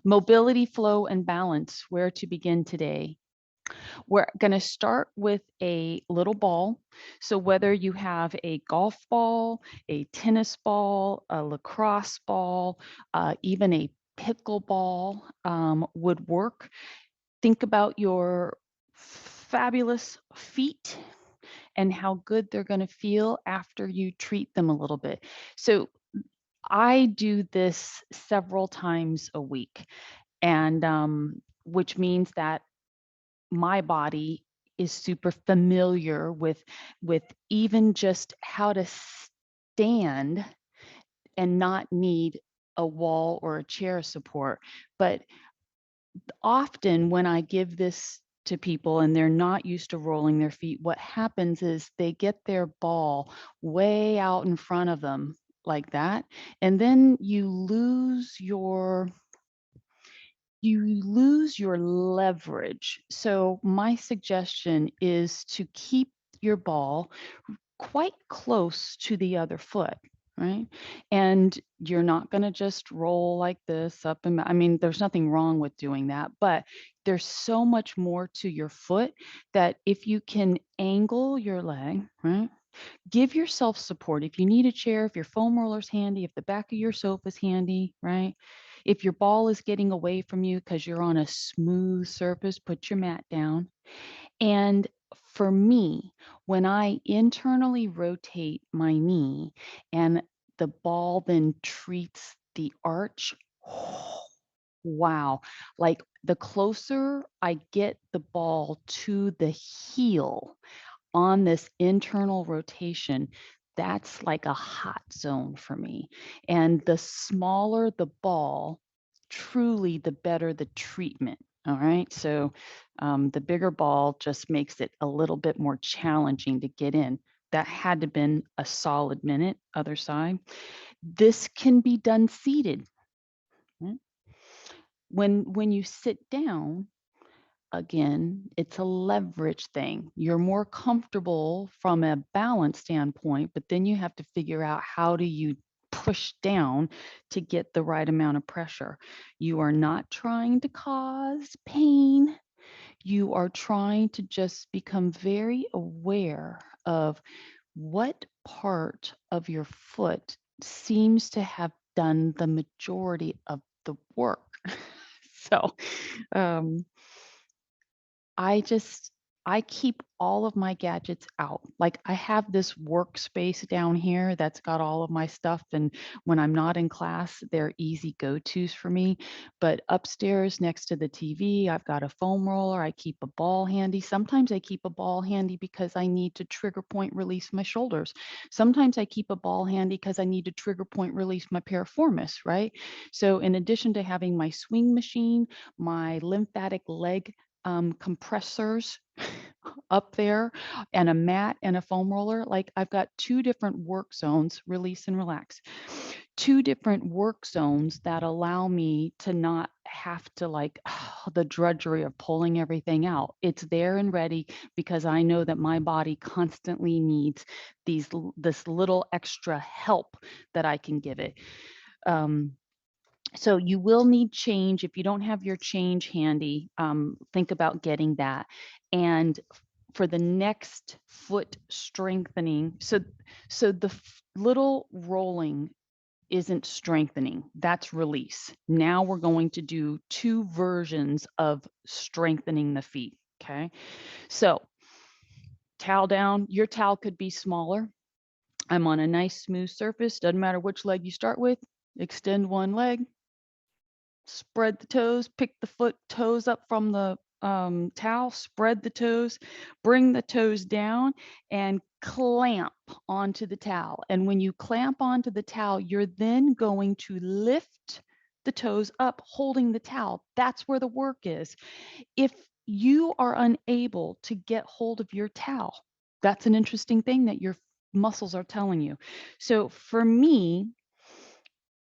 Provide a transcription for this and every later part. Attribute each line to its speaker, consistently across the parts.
Speaker 1: Mobility, flow, and balance, where to begin today. We're going to start with a little ball. So, whether you have a golf ball, a tennis ball, a lacrosse ball, even a pickleball would work. Think about your fabulous feet and how good they're going to feel after you treat them a little bit. So, I do this several times a week, and which means that my body is super familiar with even just how to stand and not need a wall or a chair support. But often when I give this to people and they're not used to rolling their feet, what happens is they get their ball way out in front of them like that, and then you lose your leverage. So my suggestion is to keep your ball quite close to the other foot, right? And you're not going to just roll like this up and I mean, there's nothing wrong with doing that, but there's so much more to your foot that if you can angle your leg, right? Give yourself support. If you need a chair, if your foam roller's handy, if the back of your sofa's handy, right? If your ball is getting away from you because you're on a smooth surface, put your mat down. And for me, when I internally rotate my knee and the ball then treats the arch, wow, like the closer I get the ball to the heel on this internal rotation, that's like a hot zone for me. And the smaller the ball, truly the better the treatment. All right. So the bigger ball just makes it a little bit more challenging to get in. That had to been a solid minute, other side. This can be done seated. Right? When you sit down, again, it's a leverage thing. You're more comfortable from a balance standpoint, but then you have to figure out how do you push down to get the right amount of pressure. You are not trying to cause pain. You are trying to just become very aware of what part of your foot seems to have done the majority of the work. So, um, I just I keep all of my gadgets out. Like I have this workspace down here that's got all of my stuff, and when I'm not in class, they're easy go-tos for me. But upstairs next to the TV, I've got a foam roller. I keep a ball handy. Sometimes I keep a ball handy because I need to trigger point release my shoulders. Sometimes I keep a ball handy because I need to trigger point release my piriformis, right? So in addition to having my swing machine, my lymphatic leg compressors up there and a mat and a foam roller. Like I've got two different work zones, release and relax. Two different work zones that allow me to not have to like the drudgery of pulling everything out. It's there and ready because I know that my body constantly needs this little extra help that I can give it. Um, so you will need change. If you don't have your change handy, think about getting that. And for the next foot strengthening, so the little rolling isn't strengthening, that's release. Now we're going to do two versions of strengthening the feet. Okay. So towel down, your towel could be smaller. I'm on a nice smooth surface. Doesn't matter which leg you start with. Extend one leg, spread the toes, pick the foot toes up from the towel, spread the toes, bring the toes down, and clamp onto the towel. And when you clamp onto the towel, you're then going to lift the toes up, holding the towel. That's where the work is. If you are unable to get hold of your towel, that's an interesting thing that your muscles are telling you. So for me,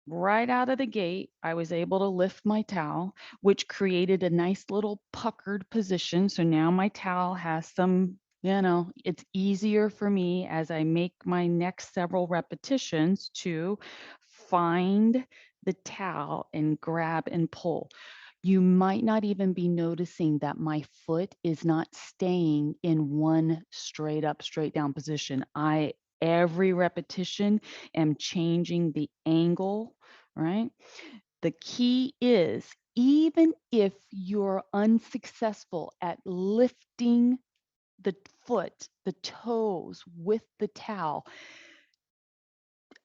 Speaker 1: right out of the gate, I was able to lift my towel, which created a nice little puckered position. So now my towel has some, it's easier for me as I make my next several repetitions to find the towel and grab and pull. You might not even be noticing that my foot is not staying in one straight up, straight down position. Every repetition am changing the angle, right? The key is even if you're unsuccessful at lifting the foot, the toes with the towel,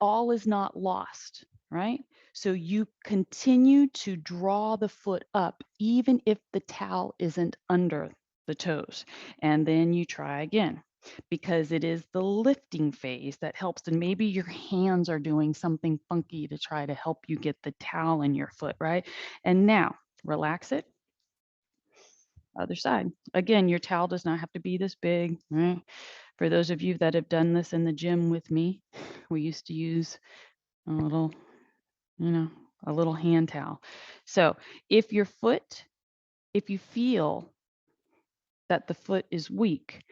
Speaker 1: all is not lost, right? So you continue to draw the foot up, even if the towel isn't under the toes. And then you try again because it is the lifting phase that helps. And maybe your hands are doing something funky to try to help you get the towel in your foot, right? And now relax it. Other side. Again, your towel does not have to be this big, right? For those of you that have done this in the gym with me, we used to use a little, a little hand towel. So if if you feel that the foot is weak,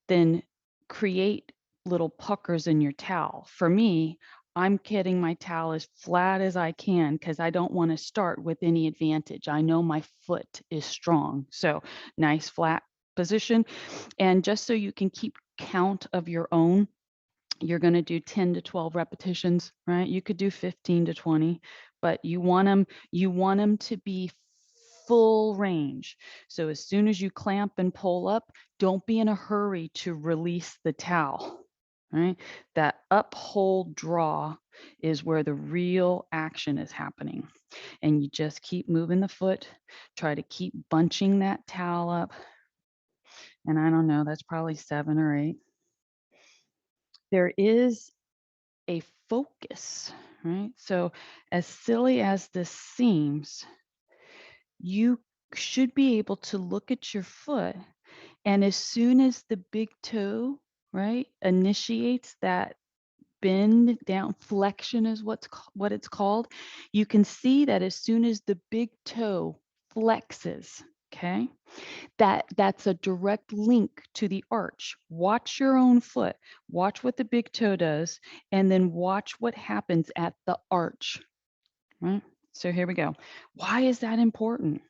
Speaker 1: then create little puckers in your towel. For me, I'm getting my towel as flat as I can because I don't want to start with any advantage. I know my foot is strong. So nice flat position. And just so you can keep count of your own, you're going to do 10 to 12 repetitions, right? You could do 15 to 20, but you want them to be full range. So as soon as you clamp and pull up, don't be in a hurry to release the towel, right? That up, hold, draw is where the real action is happening. And you just keep moving the foot, try to keep bunching that towel up. And I don't know, that's probably 7 or 8. There is a focus, right? So, as silly as this seems, you should be able to look at your foot, and as soon as the big toe, right, initiates that bend down, flexion is what it's called, you can see that as soon as the big toe flexes, okay? That's a direct link to the arch. Watch your own foot. Watch what the big toe does, and then watch what happens at the arch. Right? So here we go. Why is that important?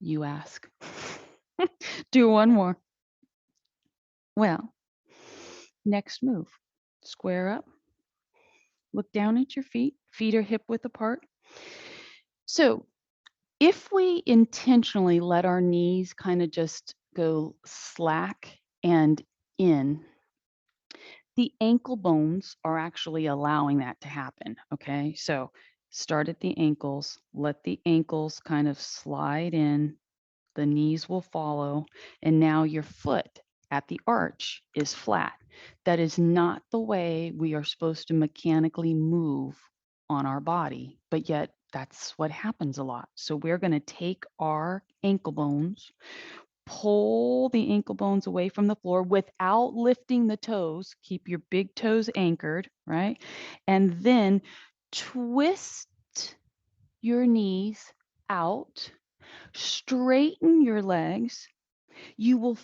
Speaker 1: You ask. Do one more. Well, next move. Square up. Look down at your feet. Feet are hip width apart. So if we intentionally let our knees kind of just go slack and in, the ankle bones are actually allowing that to happen. Okay. So start at the ankles, let the ankles kind of slide in, the knees will follow, and now your foot at the arch is flat. That is not the way we are supposed to mechanically move on our body, but yet that's what happens a lot. So we're going to take our ankle bones, pull the ankle bones away from the floor without lifting the toes. Keep your big toes anchored, right? And then twist your knees out, straighten your legs. You will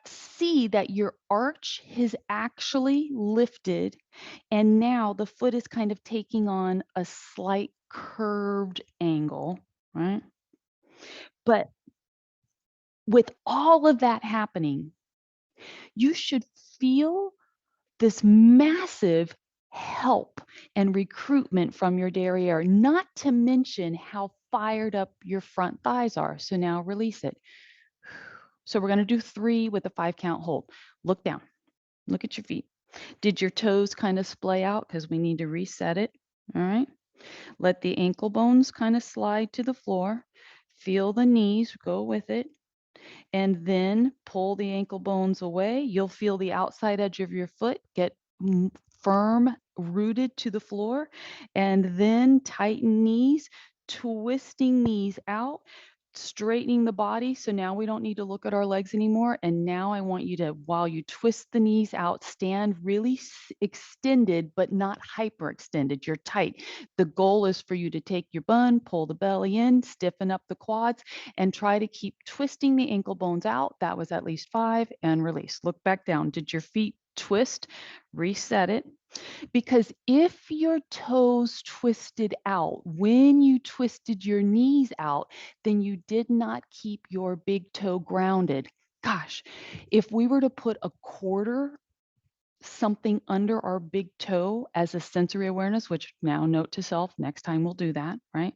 Speaker 1: see that your arch has actually lifted, and now the foot is kind of taking on a slight curved angle, right? But with all of that happening, you should feel this massive help and recruitment from your derriere, not to mention how fired up your front thighs are. So now release it. So we're going to do 3 with a 5 count hold. Look down, look at your feet. Did your toes kind of splay out? Because we need to reset it. All right. Let the ankle bones kind of slide to the floor. Feel the knees go with it, and then pull the ankle bones away. You'll feel the outside edge of your foot get firm, rooted to the floor, and then tighten knees, twisting knees out, straightening the body. So now we don't need to look at our legs anymore. And now I want you to, while you twist the knees out, stand really extended, but not hyperextended. You're tight. The goal is for you to take your bun, pull the belly in, stiffen up the quads, and try to keep twisting the ankle bones out. That was at least 5, and release. Look back down. Did your feet twist? Reset it. Because if your toes twisted out when you twisted your knees out, then you did not keep your big toe grounded. Gosh, if we were to put a quarter something under our big toe as a sensory awareness, which now note to self, next time we'll do that, right?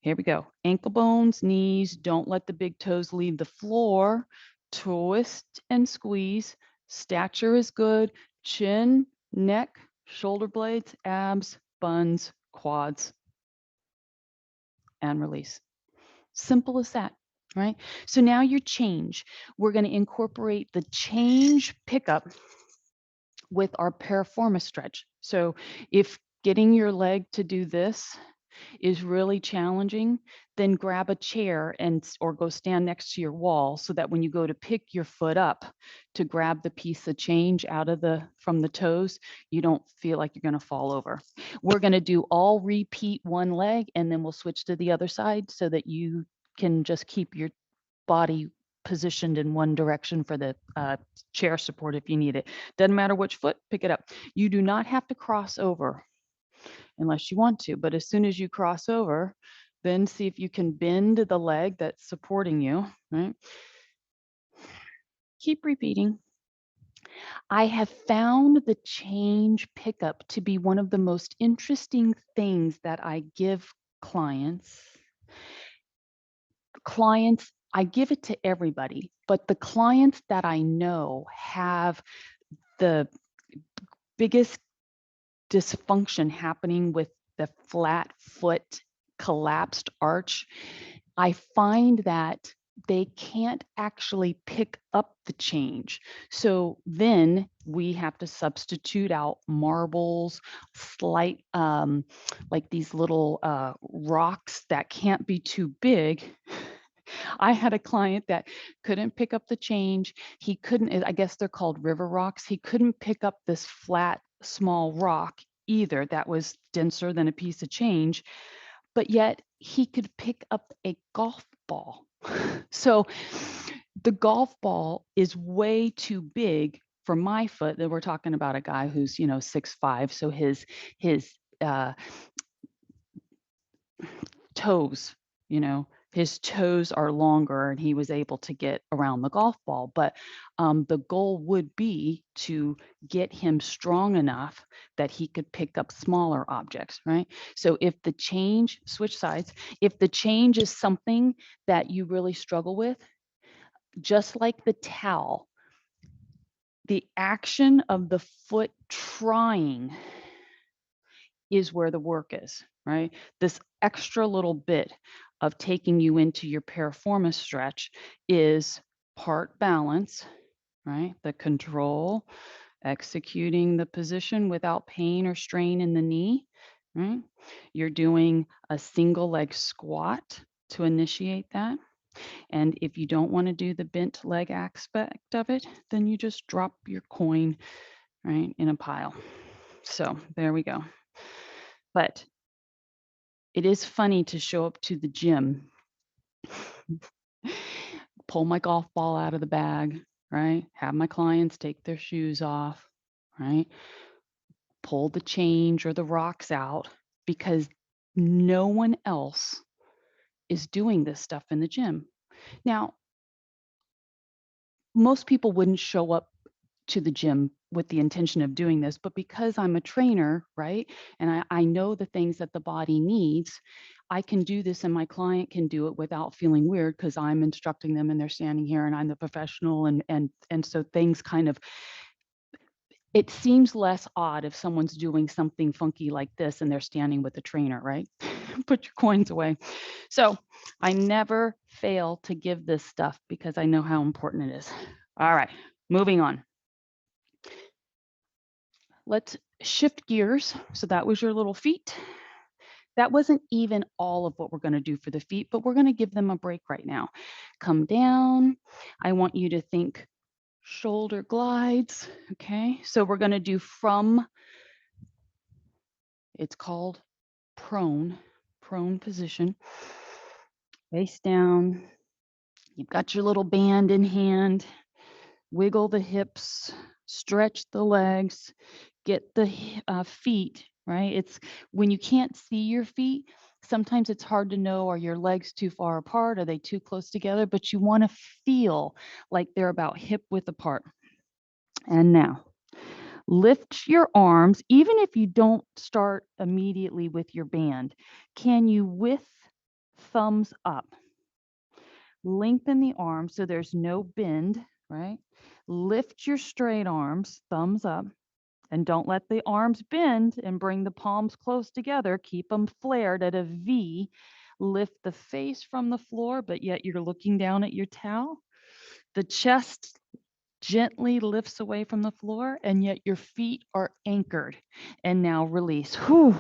Speaker 1: Here we go. Ankle bones, knees, don't let the big toes leave the floor. Twist and squeeze. Stature is good. Chin, neck, shoulder blades, abs, buns, quads, and release. Simple as that, right? So now your change. We're going to incorporate the change pickup with our piriformis stretch. So if getting your leg to do this is really challenging, then grab a chair or go stand next to your wall so that when you go to pick your foot up to grab the piece of change out of from the toes, you don't feel like you're going to fall over. We're going to do all repeat one leg and then we'll switch to the other side so that you can just keep your body positioned in one direction for the chair support if you need it. Doesn't matter which foot, pick it up. You do not have to cross over unless you want to. But as soon as you cross over, then see if you can bend the leg that's supporting you, right? Keep repeating. I have found the change pickup to be one of the most interesting things that I give clients. I give it to everybody, but the clients that I know have the biggest dysfunction happening with the flat foot collapsed arch, I find that they can't actually pick up the change. So then we have to substitute out marbles, slight, like these little rocks that can't be too big. I had a client that couldn't pick up the change. He couldn't, I guess they're called river rocks. He couldn't pick up this flat, small rock either that was denser than a piece of change, but yet he could pick up a golf ball. So the golf ball is way too big for my foot. That we're talking about a guy who's, 6'5", so his uh, toes, you know, his toes are longer and he was able to get around the golf ball. But the goal would be to get him strong enough that he could pick up smaller objects, right? So if the change, switch sides, if the change is something that you really struggle with, just like the towel, the action of the foot trying is where the work is, right? This extra little bit of taking you into your piriformis stretch is part balance, right? The control, executing the position without pain or strain in the knee, right? You're doing a single leg squat to initiate that. And if you don't want to do the bent leg aspect of it, then you just drop your coin, right, in a pile. So there we go. But it is funny to show up to the gym, pull my golf ball out of the bag, right? Have my clients take their shoes off, right? Pull the change or the rocks out because no one else is doing this stuff in the gym. Now, most people wouldn't show up to the gym with the intention of doing this, but because I'm a trainer, right, and I know the things that the body needs, I can do this and my client can do it without feeling weird because I'm instructing them and they're standing here and I'm the professional and so things kind of, it seems less odd if someone's doing something funky like this and they're standing with the trainer, right? Put your coins away. So I never fail to give this stuff because I know how important it is. All right, moving on. Let's shift gears. So that was your little feet. That wasn't even all of what we're going to do for the feet, but we're going to give them a break right now. Come down. I want you to think shoulder glides. Okay. So we're going to do from, it's called prone position. Face down. You've got your little band in hand. Wiggle the hips, stretch the legs, Get the feet, right? It's when you can't see your feet, sometimes it's hard to know, are your legs too far apart? Are they too close together? But you want to feel like they're about hip width apart. And now lift your arms, even if you don't start immediately with your band. Can you, with thumbs up, lengthen the arm so there's no bend, right? Lift your straight arms, thumbs up, and don't let the arms bend, and bring the palms close together. Keep them flared at a V. Lift the face from the floor, but yet you're looking down at your towel. The chest gently lifts away from the floor, and yet your feet are anchored. And now release. Whew,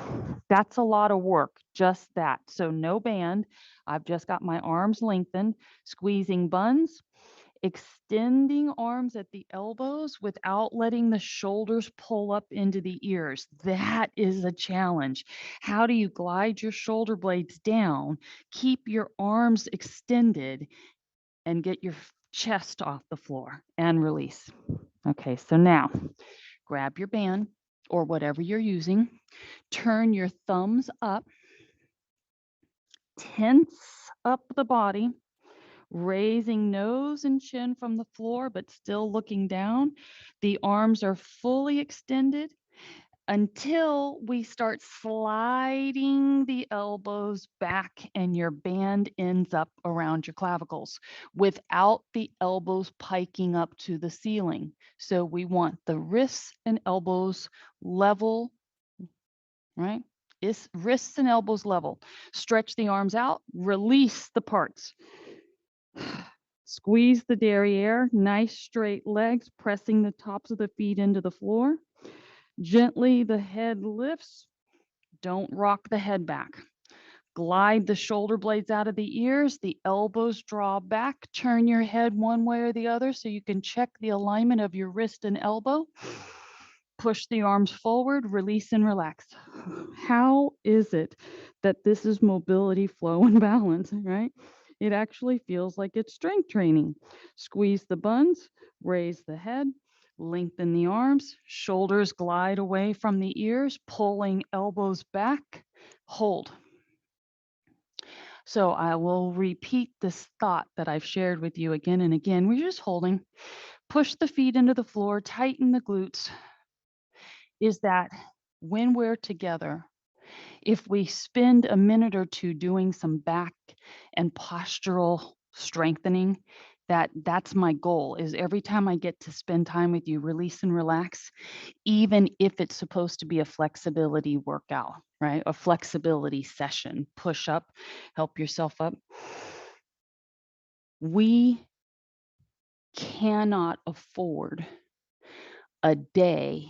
Speaker 1: that's a lot of work, just that. So no band. I've just got my arms lengthened, squeezing buns, extending arms at the elbows without letting the shoulders pull up into the ears. That is a challenge. How do you glide your shoulder blades down, keep your arms extended, and get your chest off the floor and release? Okay, so now grab your band or whatever you're using, turn your thumbs up, tense up the body, raising nose and chin from the floor, but still looking down. The arms are fully extended until we start sliding the elbows back and your band ends up around your clavicles without the elbows piking up to the ceiling. So we want the wrists and elbows level, right? Wrists and elbows level. Stretch the arms out, release the parts. Squeeze the derriere, nice straight legs, pressing the tops of the feet into the floor. Gently, the head lifts. Don't rock the head back. Glide the shoulder blades out of the ears. The elbows draw back. Turn your head one way or the other so you can check the alignment of your wrist and elbow. Push the arms forward, release and relax. How is it that this is mobility, flow, and balance, right? It actually feels like it's strength training. Squeeze the buns, raise the head, lengthen the arms, shoulders glide away from the ears, pulling elbows back, hold. So I will repeat this thought that I've shared with you again and again. We're just holding. Push the feet into the floor, tighten the glutes. Is that when we're together, if we spend a minute or two doing some back and postural strengthening, that's my goal, is every time I get to spend time with you, release and relax, even if it's supposed to be a flexibility workout, right? A flexibility session, push up, help yourself up. We cannot afford a day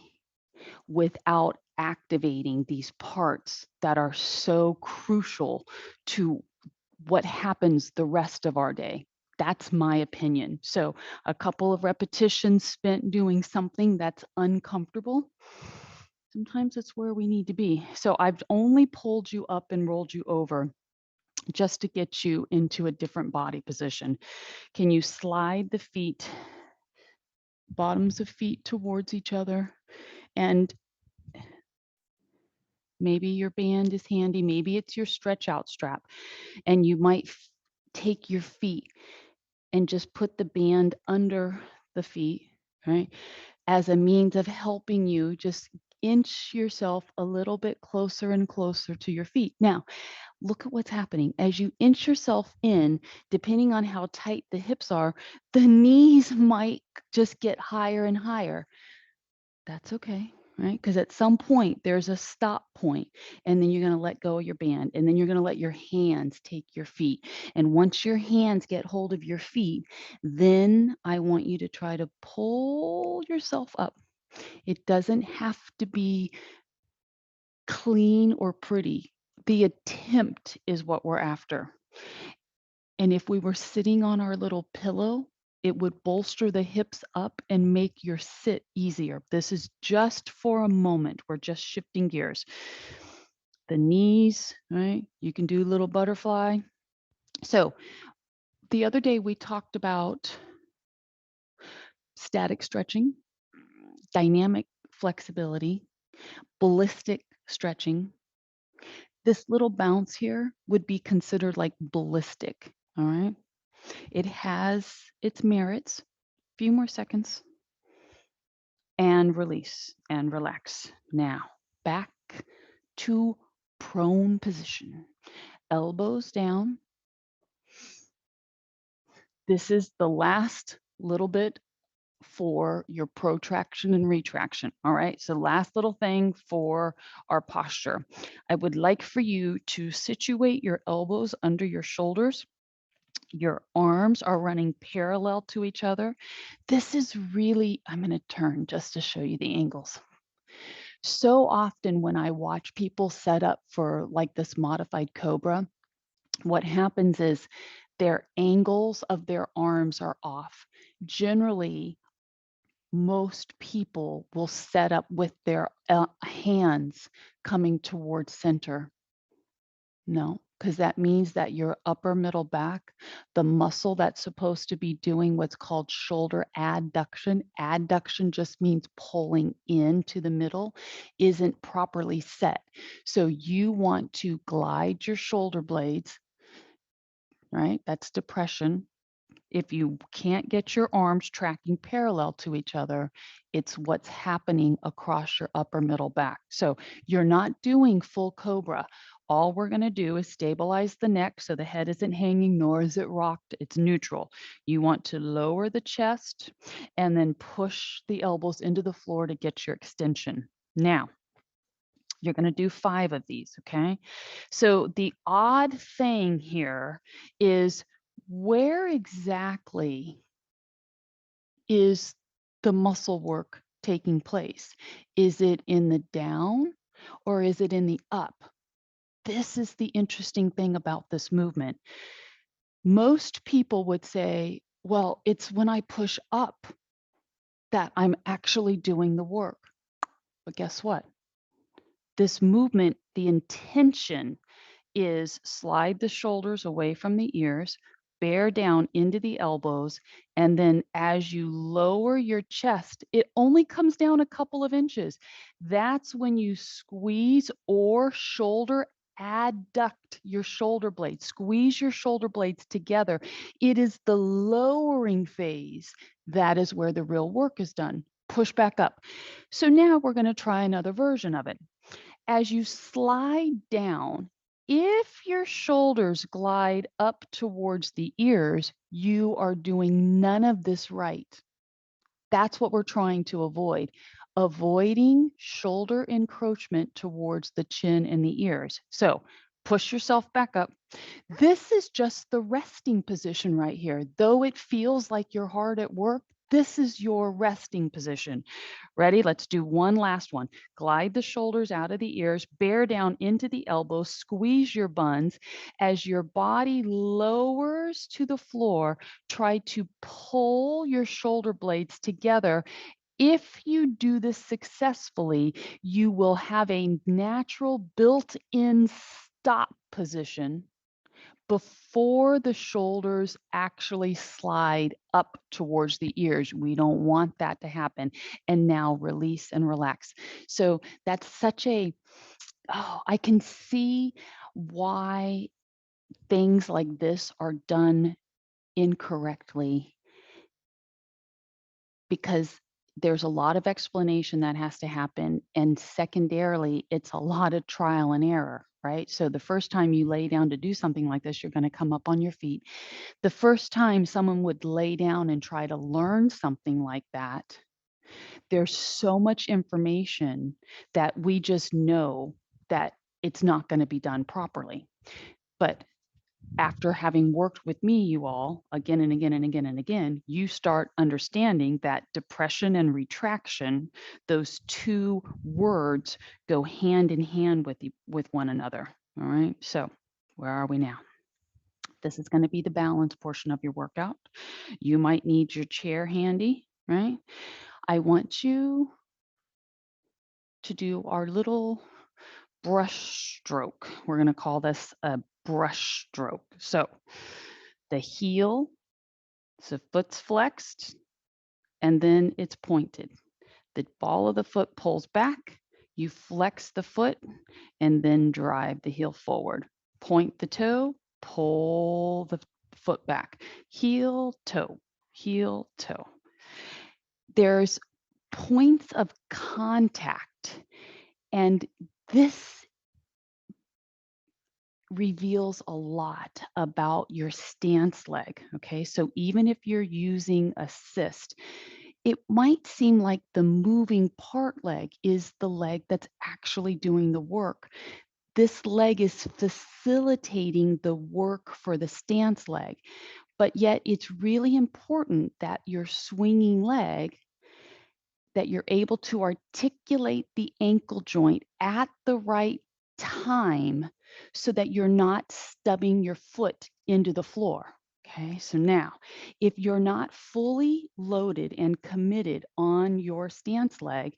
Speaker 1: without activating these parts that are so crucial to what happens the rest of our day. That's my opinion. So a couple of repetitions spent doing something that's uncomfortable, sometimes it's where we need to be. So I've only pulled you up and rolled you over just to get you into a different body position. Can you slide the feet, bottoms of feet towards each other? And maybe your band is handy, maybe it's your stretch out strap, and you might take your feet and just put the band under the feet, right? As a means of helping you just inch yourself a little bit closer and closer to your feet. Now, look at what's happening. As you inch yourself in, depending on how tight the hips are, the knees might just get higher and higher. That's okay, right? Because at some point there's a stop point, and then you're going to let go of your band, and then you're going to let your hands take your feet. And once your hands get hold of your feet, then I want you to try to pull yourself up. It doesn't have to be clean or pretty. The attempt is what we're after. And if we were sitting on our little pillow, it would bolster the hips up and make your sit easier. This is just for a moment. We're just shifting gears. The knees, right? You can do little butterfly. So the other day we talked about static stretching, dynamic flexibility, ballistic stretching. This little bounce here would be considered like ballistic, all right? It has its merits. Few more seconds and release and relax. Now, back to prone position. Elbows down. This is the last little bit for your protraction and retraction. All right. So, last little thing for our posture. I would like for you to situate your elbows under your shoulders. Your arms are running parallel to each other. This is really, I'm going to turn just to show you the angles. So often when I watch people set up for like this modified cobra, what happens is their angles of their arms are off. Generally, most people will set up with their hands coming towards center. No, because that means that your upper middle back, the muscle that's supposed to be doing what's called shoulder adduction just means pulling into the middle, isn't properly set. So you want to glide your shoulder blades, right? That's depression. If you can't get your arms tracking parallel to each other, it's what's happening across your upper middle back. So you're not doing full cobra. All we're going to do is stabilize the neck so the head isn't hanging, nor is it rocked. It's neutral. You want to lower the chest and then push the elbows into the floor to get your extension. Now, you're going to do 5 of these, okay? So the odd thing here is where exactly is the muscle work taking place? Is it in the down or is it in the up? This is the interesting thing about this movement. Most people would say, well, it's when I push up that I'm actually doing the work. But guess what? This movement, the intention is slide the shoulders away from the ears, bear down into the elbows, and then as you lower your chest, it only comes down a couple of inches. That's when you squeeze or shoulder adduct your shoulder blades, squeeze your shoulder blades together. It is the lowering phase that is where the real work is done. Push back up. So now we're going to try another version of it. As you slide down, if your shoulders glide up towards the ears, you are doing none of this right. That's what we're trying to avoid. Avoiding shoulder encroachment towards the chin and the ears. So push yourself back up. This is just the resting position right here. Though it feels like you're hard at work, this is your resting position. Ready? Let's do one last one. Glide the shoulders out of the ears, bear down into the elbows, squeeze your buns. As your body lowers to the floor, try to pull your shoulder blades together. If you do this successfully, you will have a natural built-in stop position before the shoulders actually slide up towards the ears. We don't want that to happen. And now release and relax. So that's such a, oh, I can see why things like this are done incorrectly because there's a lot of explanation that has to happen. And secondarily, it's a lot of trial and error, right? So the first time you lay down to do something like this, you're going to come up on your feet. The first time someone would lay down and try to learn something like that, there's so much information that we just know that it's not going to be done properly. But after having worked with me, you all, again and again and again and again, you start understanding that depression and retraction, those two words go hand in hand with one another. All right. So where are we now? This is going to be the balance portion of your workout. You might need your chair handy, right? I want you to do our little brush stroke. We're going to call this a brush stroke. So the heel, so foot's flexed, and then it's pointed. The ball of the foot pulls back, you flex the foot, and then drive the heel forward. Point the toe, pull the foot back. Heel, toe, heel, toe. There's points of contact, and this reveals a lot about your stance leg. Okay, so even if you're using assist, it might seem like the moving part leg is the leg that's actually doing the work. This leg is facilitating the work for the stance leg, but yet it's really important that your swinging leg, that you're able to articulate the ankle joint at the right time so that you're not stubbing your foot into the floor. Okay, so now if you're not fully loaded and committed on your stance leg,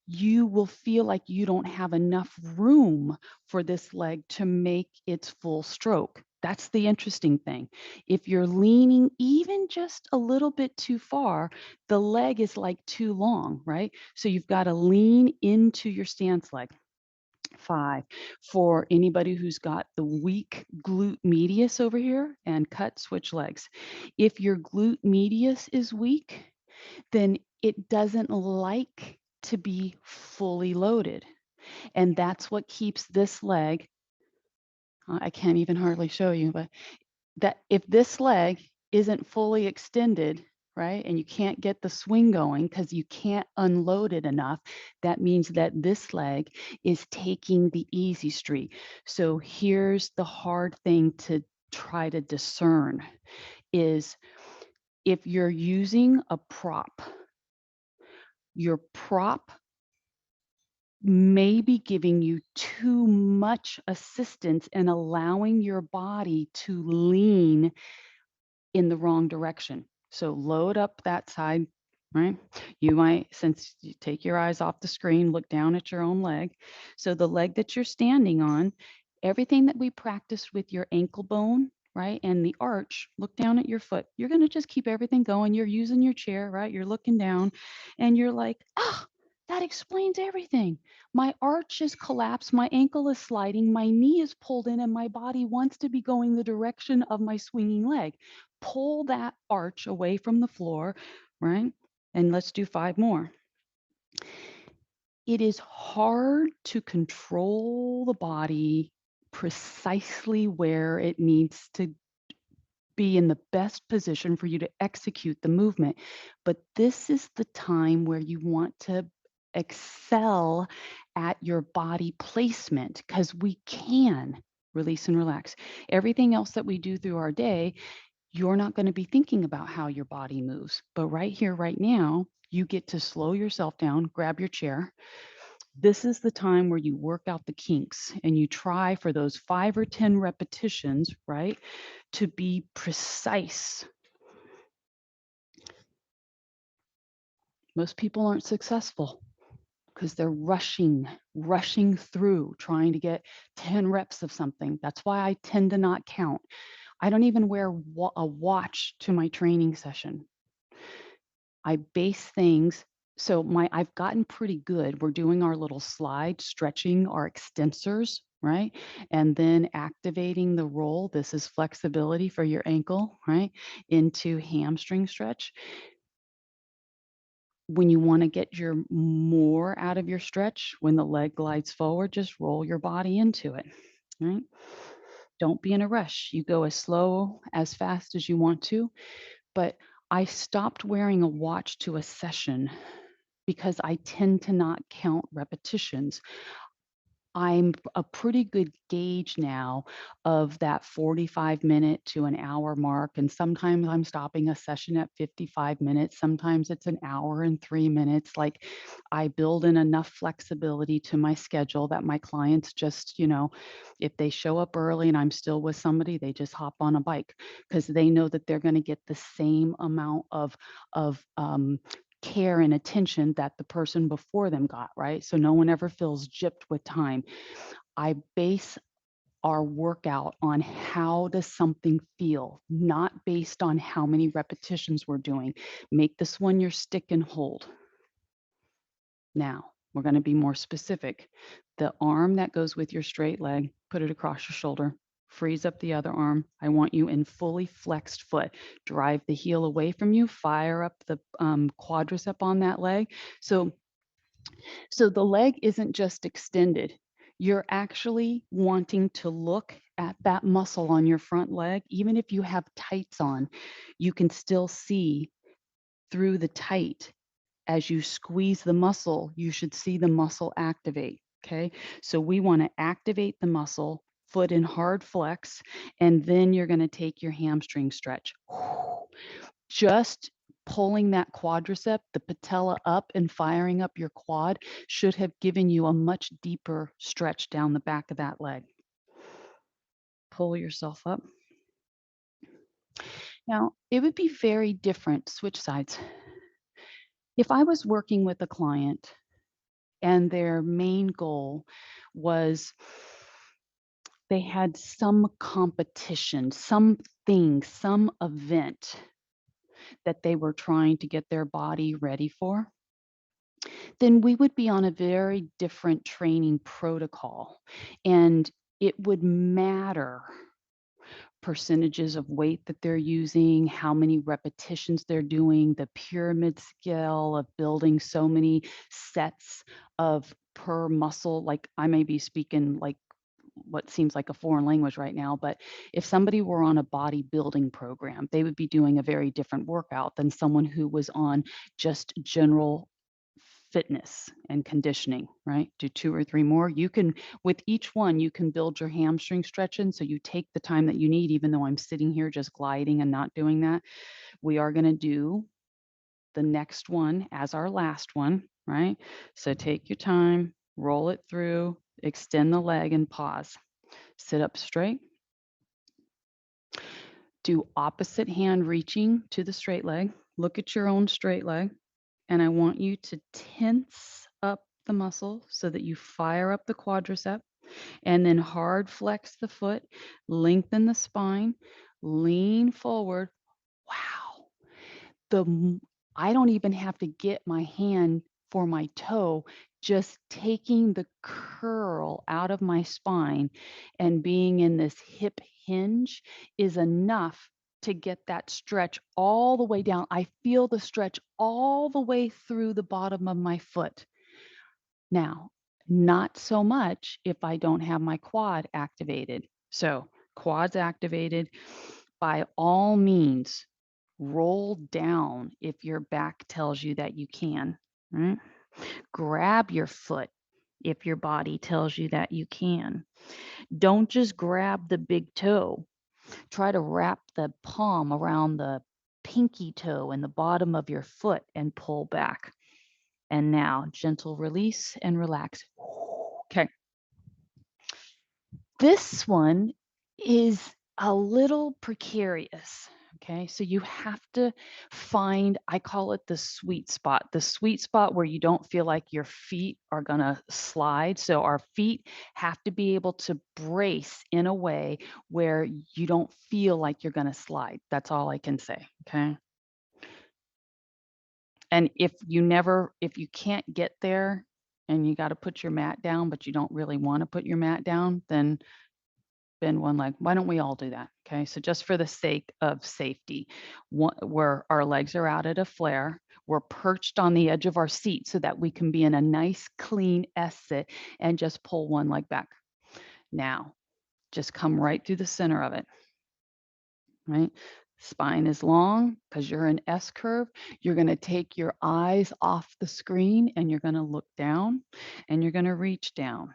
Speaker 1: you will feel like you don't have enough room for this leg to make its full stroke. That's the interesting thing. If you're leaning even just a little bit too far, the leg is like too long, right? So you've got to lean into your stance leg. 5, for anybody who's got the weak glute medius over here, and cut, switch legs. If your glute medius is weak, then it doesn't like to be fully loaded. And that's what keeps this leg, I can't even hardly show you, but that if this leg isn't fully extended, right, and you can't get the swing going because you can't unload it enough, that means that this leg is taking the easy street. So here's the hard thing to try to discern is if you're using a prop, your prop may be giving you too much assistance and allowing your body to lean in the wrong direction. So load up that side, right? You might, since you take your eyes off the screen, look down at your own leg. So the leg that you're standing on, everything that we practiced with your ankle bone, right? And the arch, look down at your foot. You're going to just keep everything going. You're using your chair, right? You're looking down and you're like, oh, that explains everything. My arch is collapsed, my ankle is sliding, my knee is pulled in, and my body wants to be going the direction of my swinging leg. Pull that arch away from the floor, right? And let's do 5 more. It is hard to control the body precisely where it needs to be in the best position for you to execute the movement. But this is the time where you want to excel at your body placement because we can release and relax. Everything else that we do through our day, you're not going to be thinking about how your body moves. But right here, right now, you get to slow yourself down, grab your chair. This is the time where you work out the kinks and you try for those 5 or 10 repetitions, right, to be precise. Most people aren't successful because they're rushing through trying to get 10 reps of something. That's why I tend to not count. I don't even wear a watch to my training session. I base things. So I've gotten pretty good. We're doing our little slide, stretching our extensors, right? And then activating the roll. This is flexibility for your ankle, right? Into hamstring stretch. When you want to get your more out of your stretch, when the leg glides forward, just roll your body into it, right? Don't be in a rush. You go as slow, as fast as you want to. But I stopped wearing a watch to a session because I tend to not count repetitions. I'm a pretty good gauge now of that 45-minute to an hour mark. And sometimes I'm stopping a session at 55 minutes. Sometimes it's an hour and 3 minutes. Like I build in enough flexibility to my schedule that my clients just, if they show up early and I'm still with somebody, they just hop on a bike because they know that they're going to get the same amount of care and attention that the person before them got, right? So no one ever feels gypped with time. I base our workout on how does something feel, not based on how many repetitions we're doing. Make this one your stick and hold. Now, we're going to be more specific. The arm that goes with your straight leg, put it across your shoulder. Freeze up the other arm. I want you in fully flexed foot. Drive the heel away from you. Fire up the quadricep on that leg. So the leg isn't just extended. You're actually wanting to look at that muscle on your front leg. Even if you have tights on, you can still see through the tight. As you squeeze the muscle, you should see the muscle activate. Okay. So we want to activate the muscle, foot in hard flex, and then you're going to take your hamstring stretch. Just pulling that quadricep, the patella up and firing up your quad should have given you a much deeper stretch down the back of that leg. Pull yourself up. Now, it would be very different, switch sides. If I was working with a client and their main goal was they had some competition, something, some event that they were trying to get their body ready for, then we would be on a very different training protocol. And it would matter percentages of weight that they're using, how many repetitions they're doing, the pyramid scale of building so many sets of per muscle. Like I may be speaking like what seems like a foreign language right now, but if somebody were on a bodybuilding program, they would be doing a very different workout than someone who was on just general fitness and conditioning, right? Do 2 or 3 more. You can with each one, you can build your hamstring stretching, so you take the time that you need, even though I'm sitting here just gliding and not doing that. We are gonna do the next one as our last one, right? So take your time, roll it through, extend the leg and pause. Sit up straight. Do opposite hand reaching to the straight leg. Look at your own straight leg. And I want you to tense up the muscle so that you fire up the quadricep and then hard flex the foot, lengthen the spine, lean forward. Wow. I don't even have to get my hand for my toe, just taking the curl out of my spine and being in this hip hinge is enough to get that stretch all the way down. I feel the stretch all the way through the bottom of my foot. Now, not so much if I don't have my quad activated. So, quads activated, by all means, roll down if your back tells you that you can. Right? Grab your foot if your body tells you that you can. Don't just grab the big toe. Try to wrap the palm around the pinky toe and the bottom of your foot and pull back. And now, gentle release and relax. Okay. This one is a little precarious. Okay. So you have to find, I call it the sweet spot where you don't feel like your feet are going to slide. So our feet have to be able to brace in a way where you don't feel like you're going to slide. That's all I can say. Okay. And if you can't get there and you got to put your mat down, but you don't really want to put your mat down, then bend one leg. Why don't we all do that? Okay. So just for the sake of safety, where our legs are out at a flare, we're perched on the edge of our seat so that we can be in a nice clean S sit and just pull one leg back. Now, just come right through the center of it, right? Spine is long because you're an S curve. You're going to take your eyes off the screen and you're going to look down and you're going to reach down.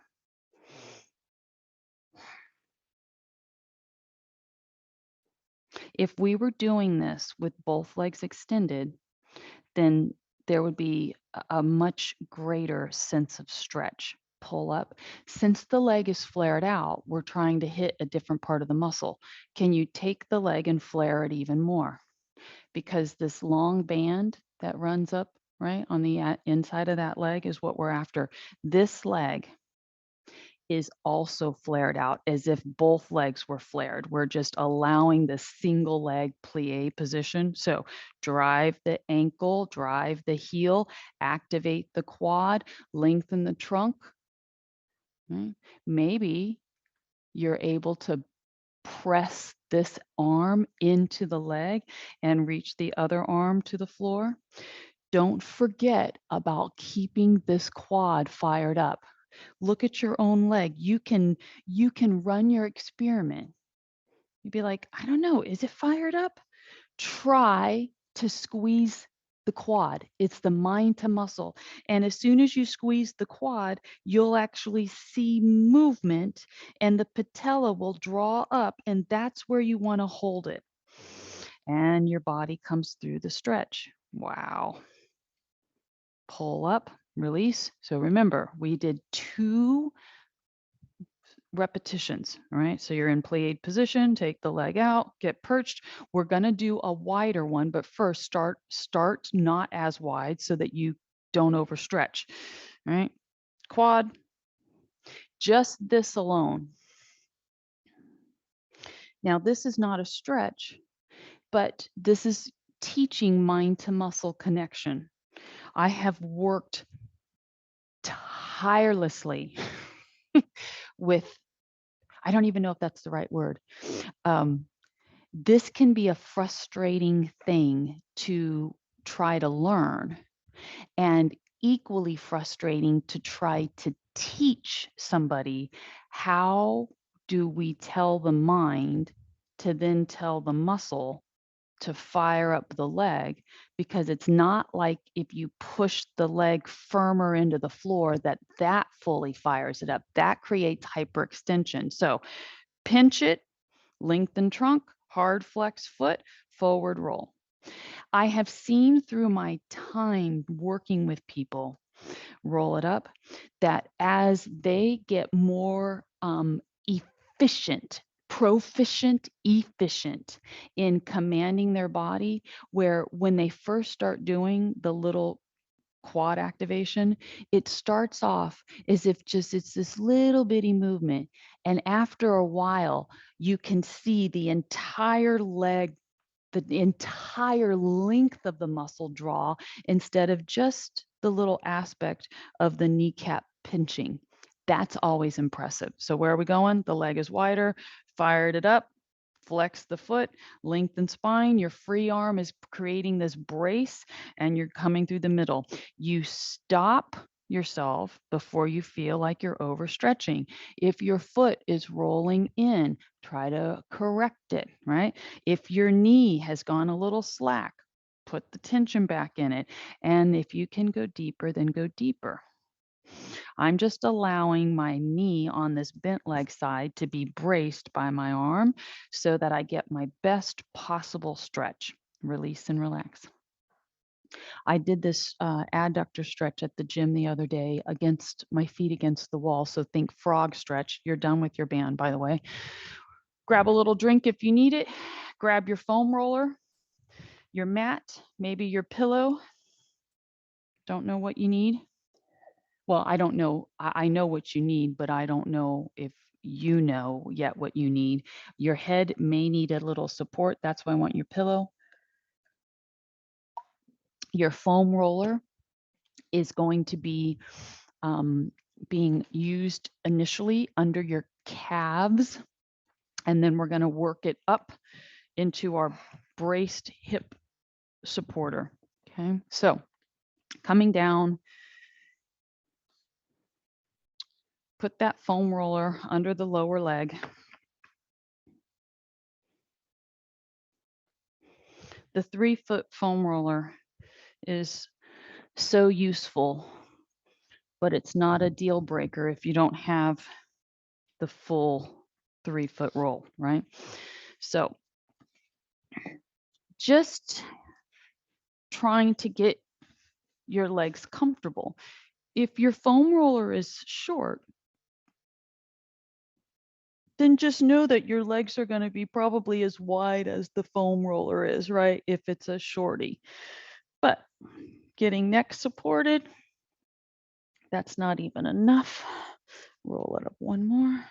Speaker 1: If we were doing this with both legs extended, then there would be a much greater sense of stretch. Pull up. Since the leg is flared out, we're trying to hit a different part of the muscle. Can you take the leg and flare it even more? Because this long band that runs up right on the inside of that leg is what we're after. This leg is also flared out as if both legs were flared. We're just allowing the single leg plie position. So drive the ankle, drive the heel, activate the quad, lengthen the trunk. Right? Maybe you're able to press this arm into the leg and reach the other arm to the floor. Don't forget about keeping this quad fired up. Look at your own leg. You can run your experiment. You'd be like, I don't know, is it fired up? Try to squeeze the quad. It's the mind to muscle. And as soon as you squeeze the quad, you'll actually see movement and the patella will draw up, and that's where you want to hold it. And your body comes through the stretch. Wow. Pull up, release. So remember, we did 2 repetitions, all right? So you're in plied position, take the leg out, get perched. We're going to do a wider one, but first start not as wide so that you don't overstretch, all right? Quad, just this alone. Now, this is not a stretch, but this is teaching mind to muscle connection. I have worked tirelessly with, I don't even know if that's the right word. This can be a frustrating thing to try to learn, and equally frustrating to try to teach somebody. How do we tell the mind to then tell the muscle to fire up the leg? Because it's not like if you push the leg firmer into the floor that fully fires it up. That creates hyperextension. So pinch it, lengthen trunk, hard flex foot, forward roll. I have seen through my time working with people, roll it up, that as they get more efficient, proficient, efficient in commanding their body, where when they first start doing the little quad activation, it starts off as if just it's this little bitty movement. And after a while, you can see the entire leg, the entire length of the muscle draw instead of just the little aspect of the kneecap pinching. That's always impressive. So where are we going? The leg is wider, fired it up, flex the foot, lengthen spine. Your free arm is creating this brace and you're coming through the middle. You stop yourself before you feel like you're overstretching. If your foot is rolling in, try to correct it, right? If your knee has gone a little slack, put the tension back in it. And if you can go deeper, then go deeper. I'm just allowing my knee on this bent leg side to be braced by my arm so that I get my best possible stretch. Release and relax. I did this adductor stretch at the gym the other day against my feet against the wall. So think frog stretch. You're done with your band, by the way. Grab a little drink if you need it. Grab your foam roller, your mat, maybe your pillow. Don't know what you need. Well, I don't know. I know what you need, but I don't know if you know yet what you need. Your head may need a little support. That's why I want your pillow. Your foam roller is going to be being used initially under your calves, and then we're going to work it up into our braced hip supporter. Okay, so coming down, put that foam roller under the lower leg. The 3-foot foam roller is so useful, but it's not a deal breaker if you don't have the full 3-foot roll, right? So just trying to get your legs comfortable. If your foam roller is short, then just know that your legs are going to be probably as wide as the foam roller is, right? If it's a shorty. But getting neck supported, that's not even enough. Roll it up one more.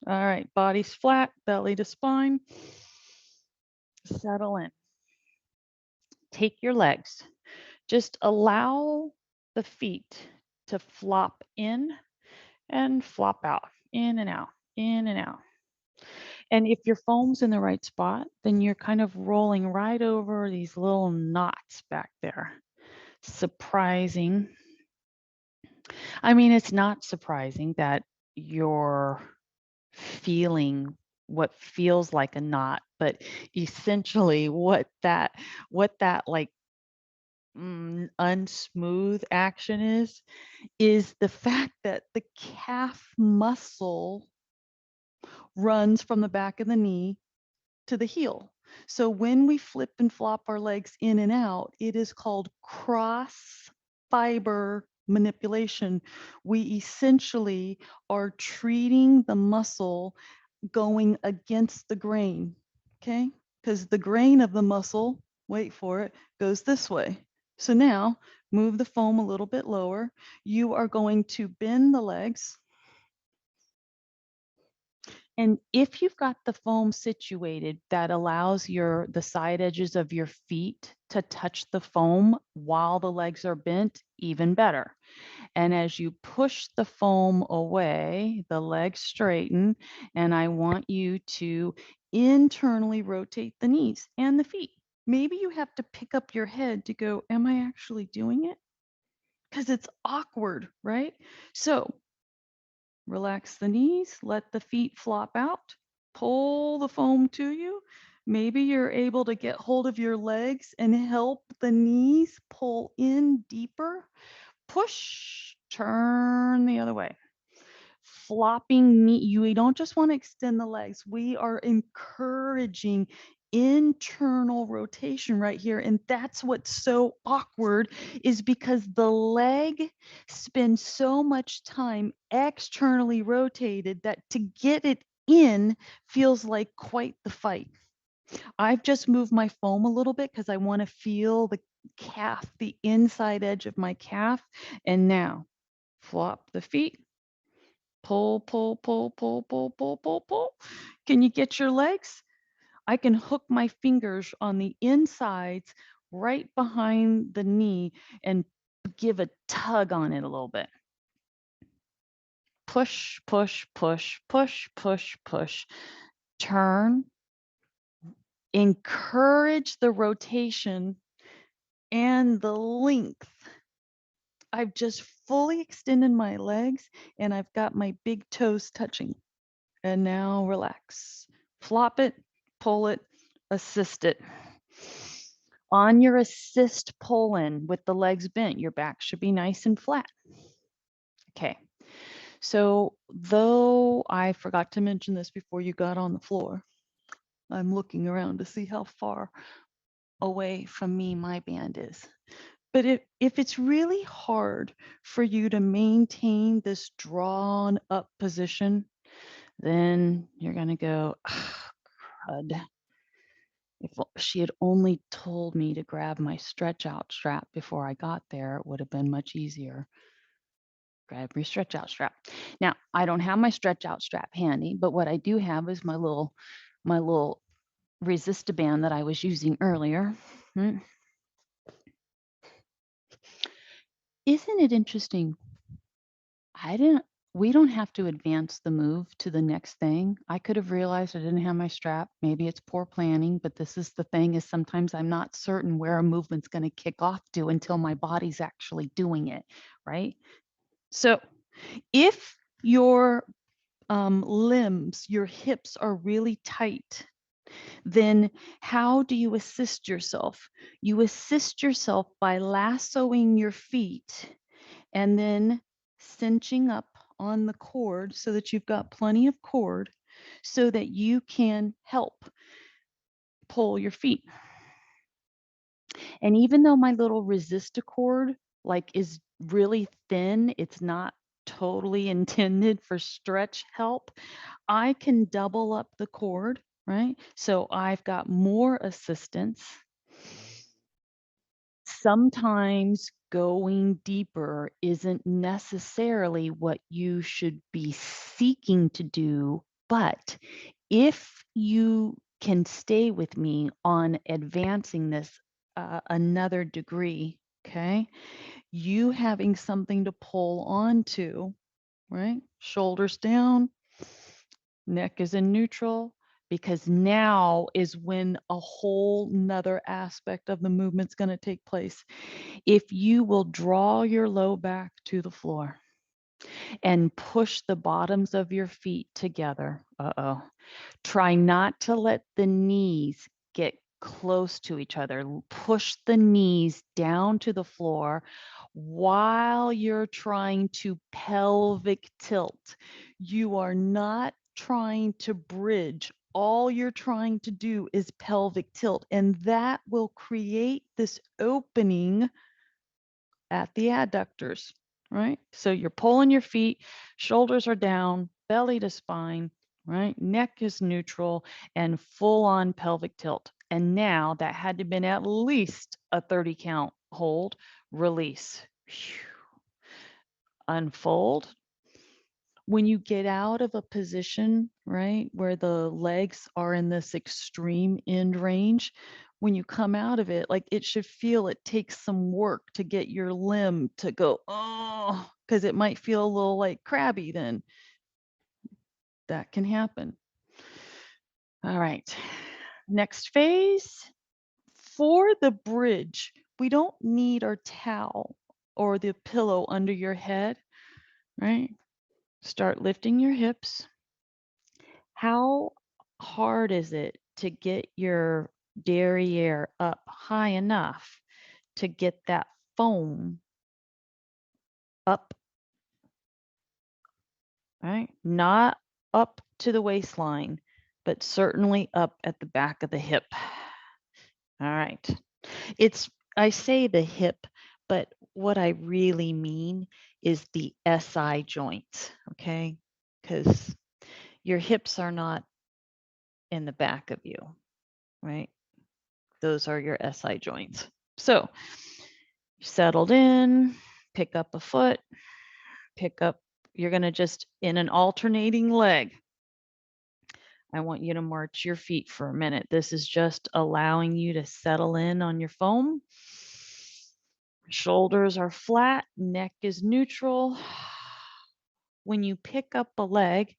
Speaker 1: All right, body's flat, belly to spine. Settle in. Take your legs. Just allow the feet to flop in and flop out, in and out, in and out. And if your foam's in the right spot, then you're kind of rolling right over these little knots back there. Surprising. I mean, it's not surprising that you're feeling what feels like a knot, but essentially what that like unsmooth action is the fact that the calf muscle runs from the back of the knee to the heel. So when we flip and flop our legs in and out, it is called cross fiber manipulation. We essentially are treating the muscle going against the grain, okay? Because the grain of the muscle, wait for it, goes this way. So now move the foam a little bit lower. You are going to bend the legs. And if you've got the foam situated that allows the side edges of your feet to touch the foam while the legs are bent, even better. And as you push the foam away, the legs straighten, and I want you to internally rotate the knees and the feet. Maybe you have to pick up your head to go, am I actually doing it? Because it's awkward, right? So relax the knees, let the feet flop out, pull the foam to you. Maybe you're able to get hold of your legs and help the knees pull in deeper. Push, turn the other way. Flopping knee, we don't just want to extend the legs. We are encouraging internal rotation right here. And that's what's so awkward is because the leg spends so much time externally rotated that to get it in feels like quite the fight. I've just moved my foam a little bit because I want to feel the calf, the inside edge of my calf. And now flop the feet, pull, pull, pull, pull, pull, pull, pull, pull. Can you get your legs? I can hook my fingers on the insides right behind the knee and give a tug on it a little bit. Push, push, push, push, push, push. Turn. Encourage the rotation and the length. I've just fully extended my legs and I've got my big toes touching. And now relax. Flop it, pull it, assist it. On your assist pull in with the legs bent, your back should be nice and flat. Okay. So though I forgot to mention this before you got on the floor, I'm looking around to see how far away from me my band is. But if it's really hard for you to maintain this drawn up position, then you're going to go, "Ah, crud. If she had only told me to grab my stretch out strap before I got there, it would have been much easier. Grab your stretch out strap." Now, I don't have my stretch out strap handy, but what I do have is my little resist-a-band that I was using earlier. Isn't it interesting? We don't have to advance the move to the next thing. I could have realized I didn't have my strap. Maybe it's poor planning, but this is the thing is sometimes I'm not certain where a movement's going to kick off to until my body's actually doing it, right? So if your limbs, your hips are really tight, then how do you assist yourself? You assist yourself by lassoing your feet and then cinching up on the cord so that you've got plenty of cord so that you can help pull your feet. And even though my little resistor cord is really thin, it's not totally intended for stretch help, I can double up the cord, right? So I've got more assistance. Sometimes going deeper isn't necessarily what you should be seeking to do. But if you can stay with me on advancing this another degree, okay, you having something to pull onto, right? Shoulders down, neck is in neutral, because now is when a whole nother aspect of the movement's going to take place. If you will draw your low back to the floor and push the bottoms of your feet together, try not to let the knees get close to each other. Push the knees down to the floor while you're trying to pelvic tilt. You are not trying to bridge. All you're trying to do is pelvic tilt, and that will create this opening at the adductors, right? So you're pulling your feet, shoulders are down, belly to spine, right? Neck is neutral and full on pelvic tilt. And now that had to been at least a 30 count hold, release. Phew. Unfold. When you get out of a position, right, where the legs are in this extreme end range, when you come out of it, like it should feel it takes some work to get your limb to go, oh, because it might feel a little like crabby then. That can happen. All right. Next phase. For the bridge, we don't need our towel or the pillow under your head, right? Start lifting your hips. How hard is it to get your derriere up high enough to get that foam up, right? Not up to the waistline, but certainly up at the back of the hip. All right. I say the hip, but what I really mean is the SI joint, okay? Because your hips are not in the back of you, right? Those are your SI joints. So settled in, pick up a foot, you're going to just in an alternating leg. I want you to march your feet for a minute. This is just allowing you to settle in on your foam. Shoulders are flat, neck is neutral. When you pick up a leg,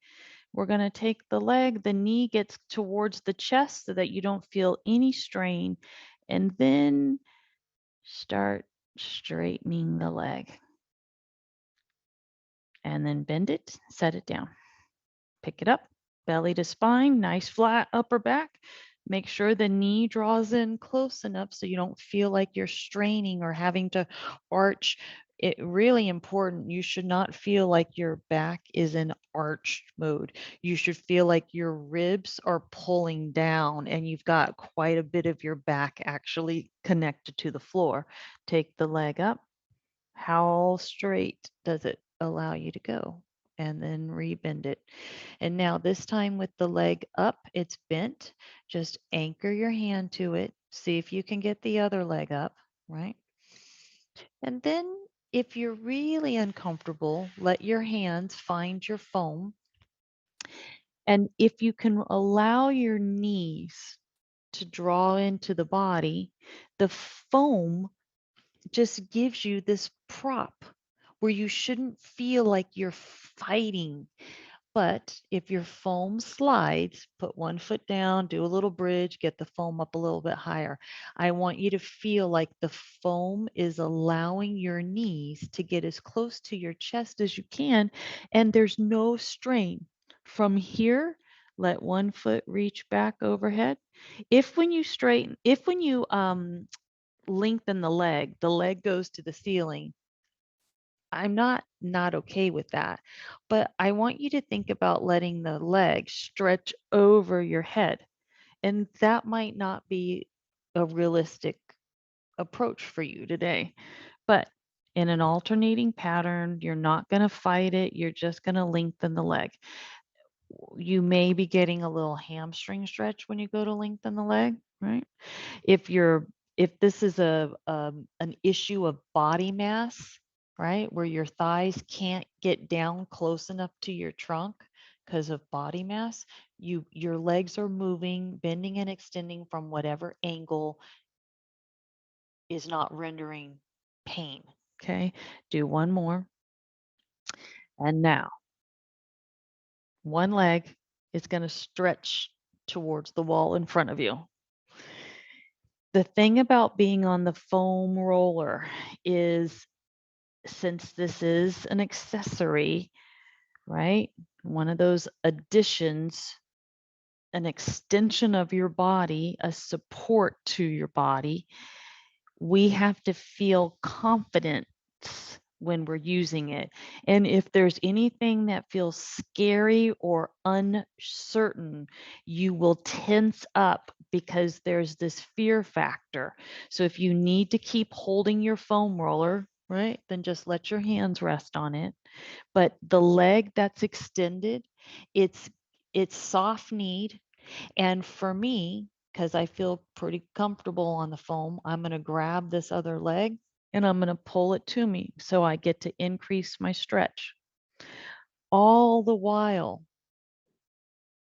Speaker 1: we're going to take the leg, the knee gets towards the chest so that you don't feel any strain, and then start straightening the leg. And then bend it, set it down. Pick it up, belly to spine, nice flat upper back. Make sure the knee draws in close enough so you don't feel like you're straining or having to arch. It really important. You should not feel like your back is in arched mode. You should feel like your ribs are pulling down and you've got quite a bit of your back actually connected to the floor. Take the leg up. How straight does it allow you to go? And then rebend it. And now this time with the leg up, it's bent. Just anchor your hand to it. See if you can get the other leg up, right? And then if you're really uncomfortable, let your hands find your foam. And if you can allow your knees to draw into the body, the foam just gives you this prop where you shouldn't feel like you're fighting. But if your foam slides, put one foot down, do a little bridge, get the foam up a little bit higher. I want you to feel like the foam is allowing your knees to get as close to your chest as you can, and there's no strain. From here, let one foot reach back overhead. If when you lengthen the leg goes to the ceiling. I'm not okay with that. But I want you to think about letting the leg stretch over your head. And that might not be a realistic approach for you today. But in an alternating pattern, you're not going to fight it. You're just going to lengthen the leg. You may be getting a little hamstring stretch when you go to lengthen the leg, right? If you're
Speaker 2: if this is an issue of body mass, right, where your thighs can't get down close enough to your trunk because of body mass, your legs are moving, bending and extending from whatever angle is not rendering pain. Okay, do one more. And now, one leg is going to stretch towards the wall in front of you. The thing about being on the foam roller is, since this is an accessory, right? One of those additions, an extension of your body, a support to your body, we have to feel confidence when we're using it. And if there's anything that feels scary or uncertain, you will tense up because there's this fear factor. So if you need to keep holding your foam roller, right, then just let your hands rest on it. But the leg that's extended, it's soft kneed. And for me, because I feel pretty comfortable on the foam, I'm going to grab this other leg and I'm going to pull it to me so I get to increase my stretch. All the while,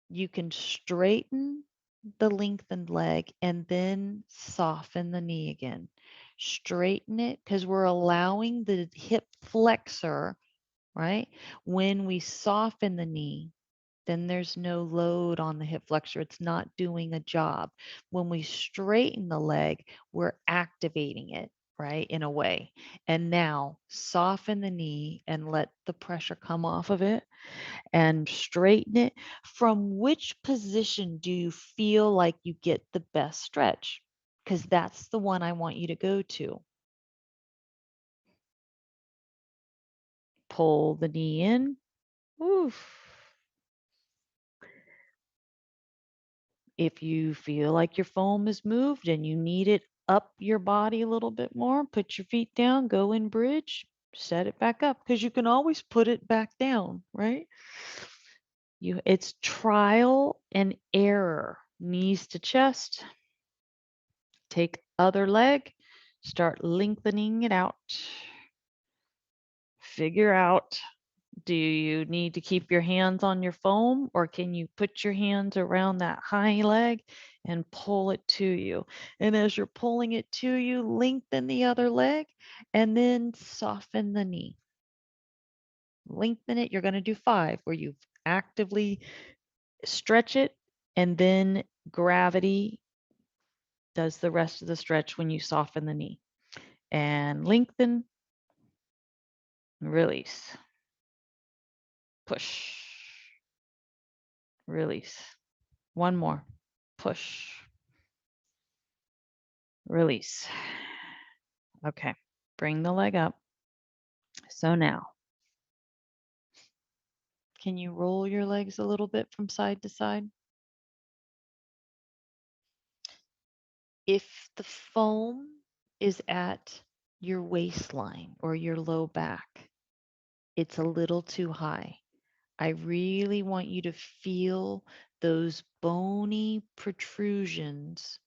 Speaker 2: you can straighten the lengthened leg and then soften the knee again. Straighten it because we're allowing the hip flexor, right? When we soften the knee, then there's no load on the hip flexor. It's not doing a job. When we straighten the leg, we're activating it, right, in a way. And now soften the knee and let the pressure come off of it and straighten it. From which position do you feel like you get the best stretch? Because that's the one I want you to go to. Pull the knee in. Oof. If you feel like your foam is moved and you need it up your body a little bit more, put your feet down, go in bridge, set it back up because you can always put it back down, right? It's trial and error. Knees to chest. Take other leg, start lengthening it out. Figure out, do you need to keep your hands on your foam or can you put your hands around that high leg and pull it to you? And as you're pulling it to you, lengthen the other leg and then soften the knee. Lengthen it. You're going to do 5 where you actively stretch it and then gravity does the rest of the stretch when you soften the knee. And lengthen, release, push, release. One more, push, release. Okay, bring the leg up. So now, can you roll your legs a little bit from side to side? If the foam is at your waistline or your low back, it's a little too high. I really want you to feel those bony protrusions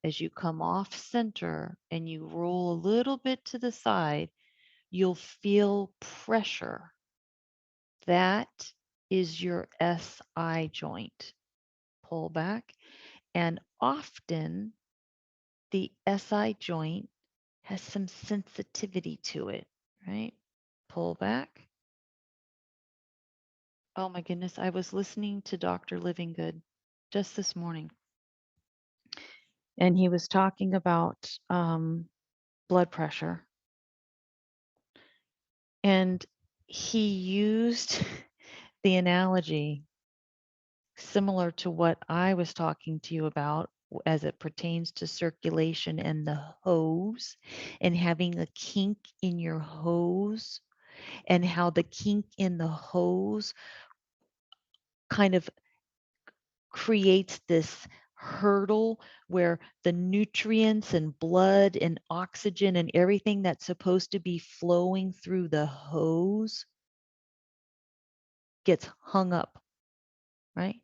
Speaker 2: as you come off center and you roll a little bit to the side. You'll feel pressure. That is your SI joint. Pull back. And often the SI joint has some sensitivity to it, right? Pull back. Oh my goodness, I was listening to Dr. Livingood just this morning, and he was talking about blood pressure. And he used the analogy similar to what I was talking to you about as it pertains to circulation and the hose and having a kink in your hose and how the kink in the hose kind of creates this hurdle where the nutrients and blood and oxygen and everything that's supposed to be flowing through the hose gets hung up, right?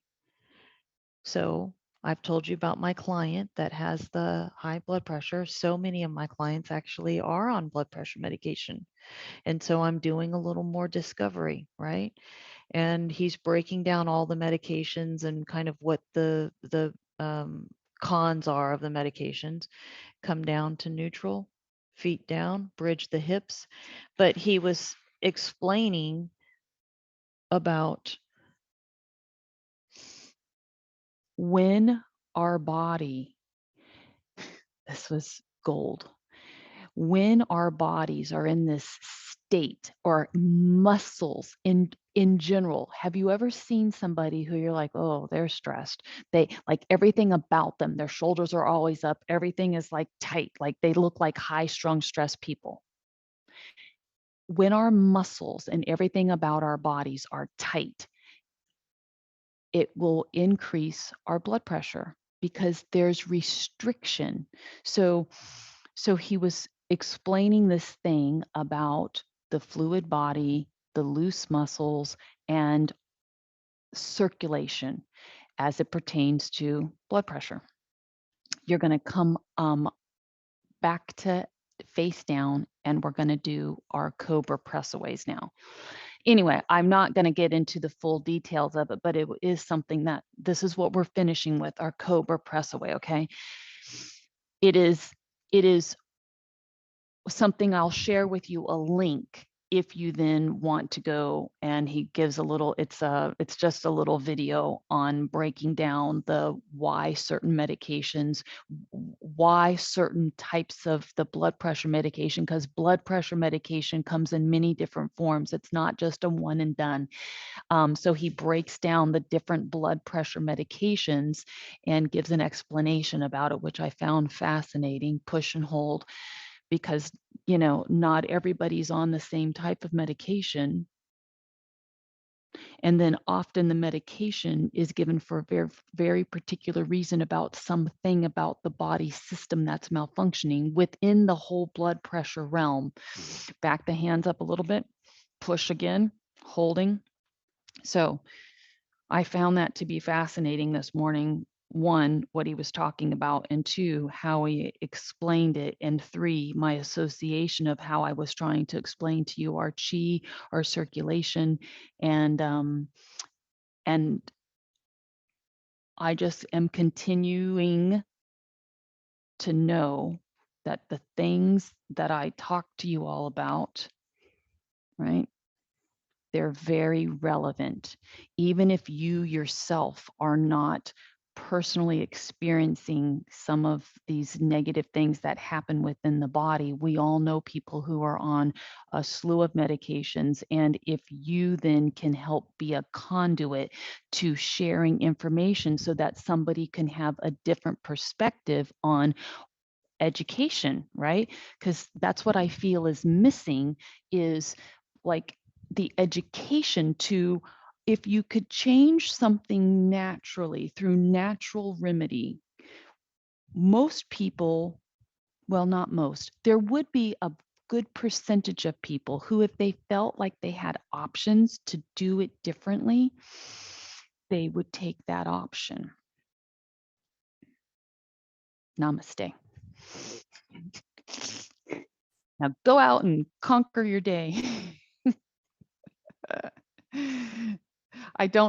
Speaker 2: So I've told you about my client that has the high blood pressure. So many of my clients actually are on blood pressure medication. And so I'm doing a little more discovery, right? And he's breaking down all the medications and kind of what the cons are of the medications. Come down to neutral, feet down, bridge the hips. But he was explaining about
Speaker 1: When our body, this was gold, when our bodies are in this state, or muscles in general, have you ever seen somebody who you're like, oh, they're stressed, they like everything about them, their shoulders are always up, everything is like tight, like they look like high strung stressed people? When our muscles and everything about our bodies are tight, it will increase our blood pressure because there's restriction. So he was explaining this thing about the fluid body, the loose muscles, and circulation as it pertains to blood pressure. You're going to come back to face down, and we're going to do our Cobra pressaways now. Anyway, I'm not going to get into the full details of it, but it is something that this is what we're finishing with, our Cobra pressaway. Okay. It is something I'll share with you a link if you then want to go, and he gives a little, it's just a little video on breaking down the why certain medications, why certain types of the blood pressure medication, because blood pressure medication comes in many different forms. It's not just a one and done. So he breaks down the different blood pressure medications and gives an explanation about it, which I found fascinating. Push and hold, because not everybody's on the same type of medication, and then often the medication is given for a very, very particular reason about something about the body system that's malfunctioning within the whole blood pressure realm. Back the hands up a little bit, push again, holding. So I found that to be fascinating this morning. One, what he was talking about, and two, how he explained it, and three, my association of how I was trying to explain to you our chi, our circulation, and I just am continuing to know that the things that I talk to you all about, right? They're very relevant. Even if you yourself are not personally experiencing some of these negative things that happen within the body, we all know people who are on a slew of medications. And if you then can help be a conduit to sharing information so that somebody can have a different perspective on education, right? Because that's what I feel is missing, is like the education to, if you could change something naturally through natural remedy, most people, well, not most, there would be a good percentage of people who, if they felt like they had options to do it differently, they would take that option. Namaste. Now go out and conquer your day. I don't